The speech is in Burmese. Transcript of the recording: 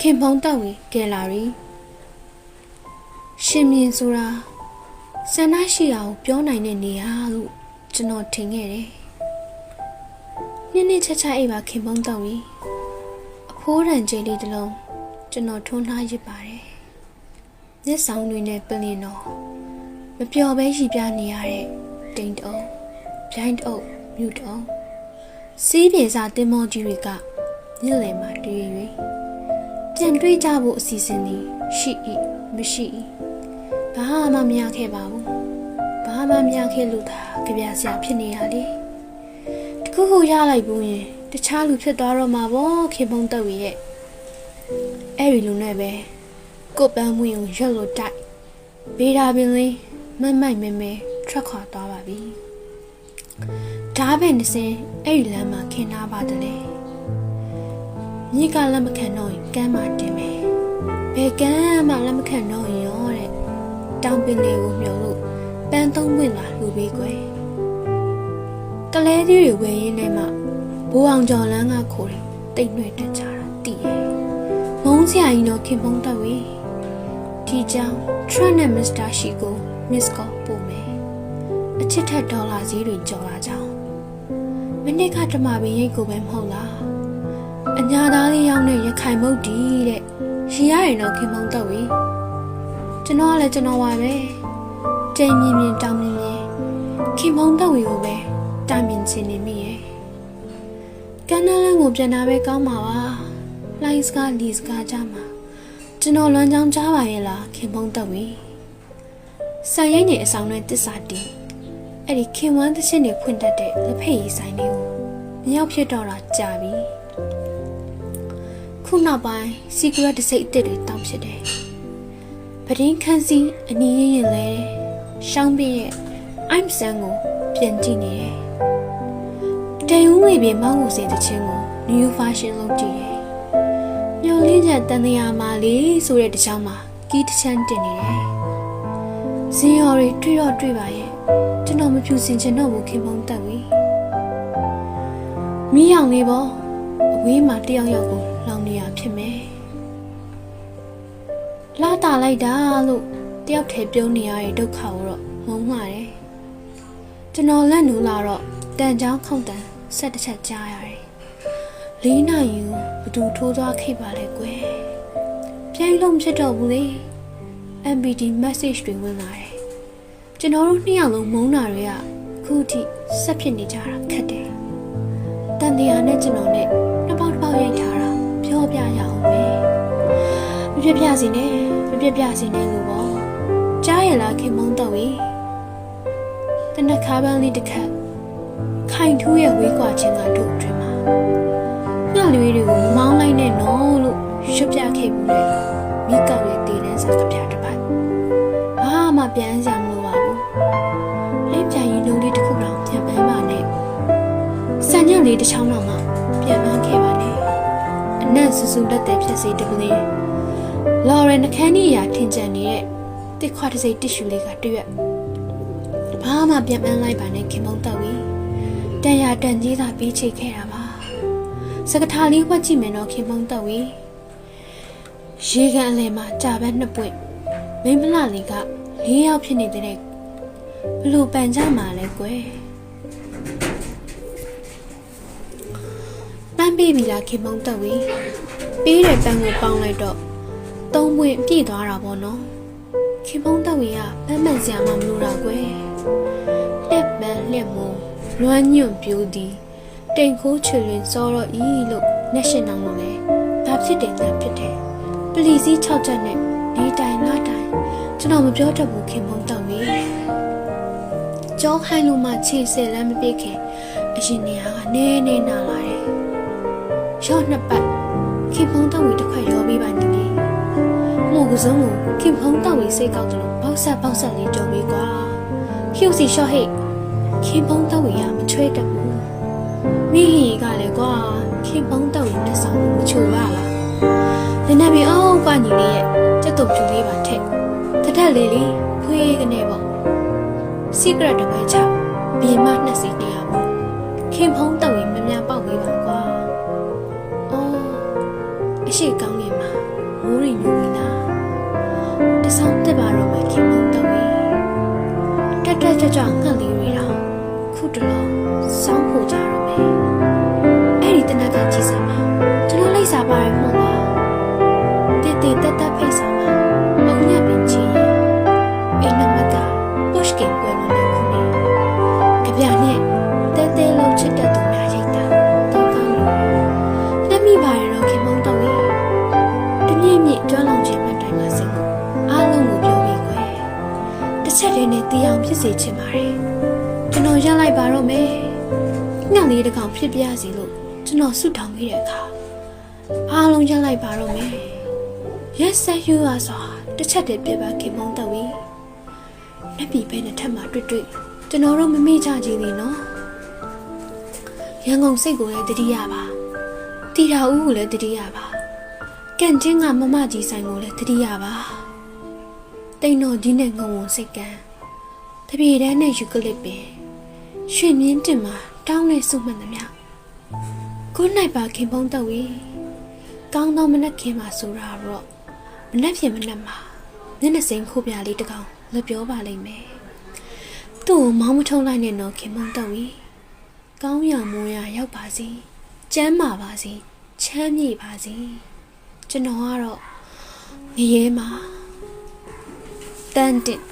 ခင်ဖုံးတောက်ဝေကဲလာရီရှင်မြင်ဆိုတာဆန္ဒရှိအောင်ပြောနိုင်တဲ့နေရာလို့ကျွန်တော်ထင်ခဲ့တယ်နေ့ချက်အိပ်ပါခင်ဖုံးတောက်ဝေအဖိုးရန်ကျလေးတစ်လုံးကျွန်တော်ထွန်းထားရစ်ပါတယ်မျက်စောင်းတွေနဲ့ပလင်တော်မပျော်ပဲရှိပြနေရတဲ့တိမ်တုံးပြိုင်းတုံးမြူတုံးစီးပြေစာတင်မောကြီးတွေကညစ်လည်မှာတွေ့၍ပြန်တွေ့ကြဖို့အစီအစဉ်သည်ရှိ၏မရှိ၏ဘာမှမရခဲ့ပါဘူးဘာမှမရခဲ့လို့သာကြပြစရာဖြစ်နေရလေတခုခုရလိုက်ဘူးရင်တခြားလူဖြစ်သွားတော့မှာပေါ့ခင်ဖုံးတက်ဝေရဲ့အဲ့ဒီလူနဲ့ပဲကိုပန်းမွင်ကိုရွက်လို့တိုက်ဘေးတာပင်လေးမမိုက်မဲမဲထွက်ခွာသွားပါပြီဓားပဲနှစင်းအဲ့ဒီလမ်းမှာခင်းထားပါတယ်လေမြေကလက်မခံတော့ရင်ကမ်းမှာတင်မယ်ဘယ်ကမ်းမှလက်မခံတော့ရင်ရောတဲ့တောင်ပင်လေးကိုမျောလို့ပန်းသုံးပွင့်လာလူပေးကွယ်ကလဲသီးတွေဝယ်ရင်းနဲ့မှဘိုးအောင်ကျော်လန်းကခိုးတယ်တိတ်နှွေတက်ကြတာတည်ရဲ့မုန်းစရာကြီးတော့ခင်ဖုံးတက်ဝေးဒီကြောင့် Trent နဲ့ Mr. ရှိကို Miss Call ပို့မယ်အချစ်ထက်ဒေါ်လာဈေးတွေကျော်လာကြောင်းမနစ်ကဓမ္မပင်ရိတ်ကိုပဲမဟုတ်လားအညာသားလေးရောက်တဲ့ရခိုင်မုတ်ဒီတဲ့ရီရရင်တော့ခင်ဖုံးတက်ဝေးကျွန်တော်ကလည်းကျွန်တော်ပါပဲကြိမ်မြင်မြင်တောင်းမြင်မြင်ခင်ဖုံးတက်ဝေးကိုပဲတာမြင်ချင်နေမိရဲ့ကန္နာလန်ကိုပြန်လာပဲကောင်းပါပါလိုင်းစကားလီစကားကြမှာကျွန်တော်လွမ်းချောင်းကြားပါရဲ့လားခင်ဖုံးတက်ဝေးဆိုင်ရိုက်နေအဆောင်နဲ့တစ္ဆာတီအဲ့ဒီခင်ဝမ်းသချင်းတွေဖွင့်တတ်တဲ့လက်ဖက်ရည်ဆိုင်လေးကိုမရောက်ဖြစ်တော့တာကြာပြီခုနောက်ပိုင်းစီကရက်တစ်စိတ်အစ်စ်တွေတောင်းဖြစ်တယ်ပဒင်းခန်းစီအနီးရင်ရင်လဲရှောင်းပြရဲ့အိုမ်ဆန်ကိုပြန်ကြည့်နေတယ်တေဦးငွေပြေမောင်းကိုစေတဲ့ချင်းကို new fashion လုပ်ကြည့်တယ်ညော်လေးချက်တန်တရားမာလေးဆိုတဲ့တချောင်းမှာကီးတစ်ချမ်းတင်နေတယ်ဇင်ရော်တွေတွေ့တော့တွေ့ပါရဲ့ကျွန်တော်မဖြူစင်ချင်တော့ဘူးခင်ဖုံးတက်ဝေးမီးအောင်လေးပေါ့အဝေးမှာတယောက်ယောက်ကိုလောင်နေရဖြစ်မယ်လာတာလိုက်တာလို့တယောက်တည်းပြုံးနေရတဲ့ဒုက္ခကိုတော့မုန်းမှာတယ်ကျွန်တော်လက်နူလာတော့တန်ချောင်းခုန်တန်ဆက်တစ်ချက်ကြားရတယ်၄နာရီကိုဘသူထိုးသွားခဲ့ပါလဲကွယ်ပြန်လို့မဖြစ်တော့ဘူးလေ MBD message တွေဝင်လာတယ်ကျွန်တော်တို့နှစ်ယောက်လုံးမုန်းတာတွေကအခုထိဆက်ဖြစ်နေကြတာခက်တယ်တန်တရားနဲ့ကျွန်တော်နဲ့နှစ်ပေါက်တစ်ပေါက်ရိုက်ထားတာပြောပြရအောင်ပဲမပြပြစီနဲ့လို့ပေါ့ကြားရလားခင်မုန်းတော့ဝေးတနခါပန်းလေးတစ်ခါခိုင်ထူးရဲ့ဝေးကွာခြင်းကတို့အတွင်မှာညလွေးတွေကိုမောင်းလိုက်နဲ့နော်လို့ရွတ်ပြခဲ့ဘူးလေမိကောက်ရဲ့တေးနှန်းစကားပြတစ်ပတ်ဘာမှပြန်စရာမလိုပါဘူးလက်ပြရင်လုံးလေးတစ်ခုတောင်ပြန်ပန်းပါနဲ့စံညက်လေးတစ်ချောင်းတော့မှပြန်ပန်းခဲ့ပါနဲ့အနက်ဆူဆူလက်တဲ့ဖြစ်စေတပလေးလော်ရယ်နှခမ်းကြီးရာထင်ကြံနေတဲ့တစ်ခွားတစ်စိတ်တစ်ရှူလေးကတရွက်ဘာမှပြန်ပန်းလိုက်ပါနဲ့ခင်မုံတော့ဝေးတန်ရတန်ကြီးသာပြီးချိတ်ခဲ့တာပါစကထားလေးဝက်ကြည့်မယ်တော့ခင်မုံတော့ဝေးရေကန်အလယ်မှာကြာပန်းနှစ်ပွင့်မိမလှလေးက၄ယောက်ဖြစ်နေတဲ့ဘလို့ပန်ကြမှာလဲကွယ်ပန်းပေးပြီလားခင်မုံတော့ဝေးပေးတဲ့ပန်းကိုပေါင်းလိုက်တော့၃ပွင့်ပြည့်သွားတာပေါ့နော်ခင်မုံတော့ဝေးကပန်းမှန်စရာမှမလိုတာကွယ်လက်ပန်းလက်မုံလွမ်းညွန့်ပြိုးသည်တိမ်ခိုးချွေရင်စောတော့ဤလို့နှက်ရှင်အောင်လို့လေဘာဖြစ်တယ်လဲဖြစ်တယ်ပလီစီ6ချက်နဲ့ဒီတိုင်လာတိုင်ကျွန်တော်မပြောတတ်ဘူးခင်မုံတော့ဝေးကြောခိုင်းလို့မှခြေဆဲလမ်းမပြေခင်အရင်နေရာကနဲနဲနာလာတယ်ရော့နှစ်ပတ်ခင်မုံတော့ဝေးတစ်ခွက်ရောပေးပါနေပြီမို့ကစုံကိုခင်မုံတော့ဝေးစိတ်ကောက်တယ်လို့ပေါက်ဆက်လေးကြော်ပေးကွာဖြူစီရှော့ဟိတ်ခင်မုံတော့ဝေးကမချွဲတတ်ဘူးမိဟီကလည်းကွာခင်မုံတော့ဝေးနဲ့ဆောင်မချိုပါလားနည်းနည်းပြီးအောင်ကညီလေးရဲ့စက်တုပ်ပြူလေးပါထက်တထက်လေးဖွေးကနေပေါ့ secret တပွဲချဘီမနှစ်စီတရားပေါ့ခင်ဖုံးတော့ရင်မများပေါက်ပေးပါကွာအော်အရှိကောင်းနေမှာ မိုးရီညူပြီးလားတဆောင်းတက်ပါတော့မယ်ခင်မုန်းတော့ဝီတက်တက်ကြွကြွငှက်လေးတွေတော့ခုတလောစောင်းဖို့ကြတော့မယ်အဲ့ဒီတနက်ကကြည့်စမ်းပါကျွန်တော်လိုက်စားပါရမို့လားတေးတက်တက်ဖိတ်စားမှာအုံညက်ပင်ချင်းအိမ်နမကပုရှ်ကင်ပွဲလို့လည်းခုနေကြပြနဲ့တဲတဲလုံးချစ်တဲ့သူများရိတ်တာတော့ကောင်းလို့လက်မိပါရတော့ခင်မုန်းတော့ဝီတမြင့်မြင့်ကျွမ်းလောင်ခြင်းမှတ်တိုင်းမှာစင်လို့အားလုံးကိုပြောပြီးခွဲတစ်ချက်တည်းနဲ့တရားဖြစ်စေချင်ပါတယ်ကျွန်တော်ရလိုက်ပါတော့မယ်ငှက်လေးတစ်ကောင်ဖြစ်ပြစီလို့ကျွန်တော်ဆုတောင်းခဲ့တဲ့အခါအားလုံးရလိုက်ပါတော့မယ်ရက်ဆက်ယူရစွာတစ်ချက်တည်းပြပါခင်မုန်းတော့ဝီလက်ပြီးပဲနဲ့ထပ်မှတွေ့ကျွန်တော်တို့မမေ့ကြကြသေးနော်ရန်ကုန်စိတ်ကိုလည်းတတိယပါတီတာဦးကိုလည်းတတိယပါကန်ချင်းကမမကြီးဆိုင်ကိုလည်းတတိယပါတိန်တော်ကြီးနဲ့ငုံဝစိတ်ကံတပြေတန်းနဲ့ယူကလစ်ပင်ရွှေမြင်းတင်မှာတောင်းနဲ့စုမှန်သမျှကိုနိုင်ပါခင်ဖုံးတော့ဝီကောင်းသောမနက်ခင်မှာဆိုတာတော့မနက်ဖြန်မနက်မှာမျက်နှာစိမ်းခိုးပြလေးတစ်ကောင်လက်ပြောပါလိမ့်မယ်သူ့ကိုမောင်းမထုံးလိုက်နဲ့တော့ခင်ဖုံးတော့ဝီကောင်းရမိုးရရောက်ပါစေကျမ်းမာပါစေချမ်းမြေ့ပါစေကျွန်တော်ကတော့ငရဲမှာတန်တစ်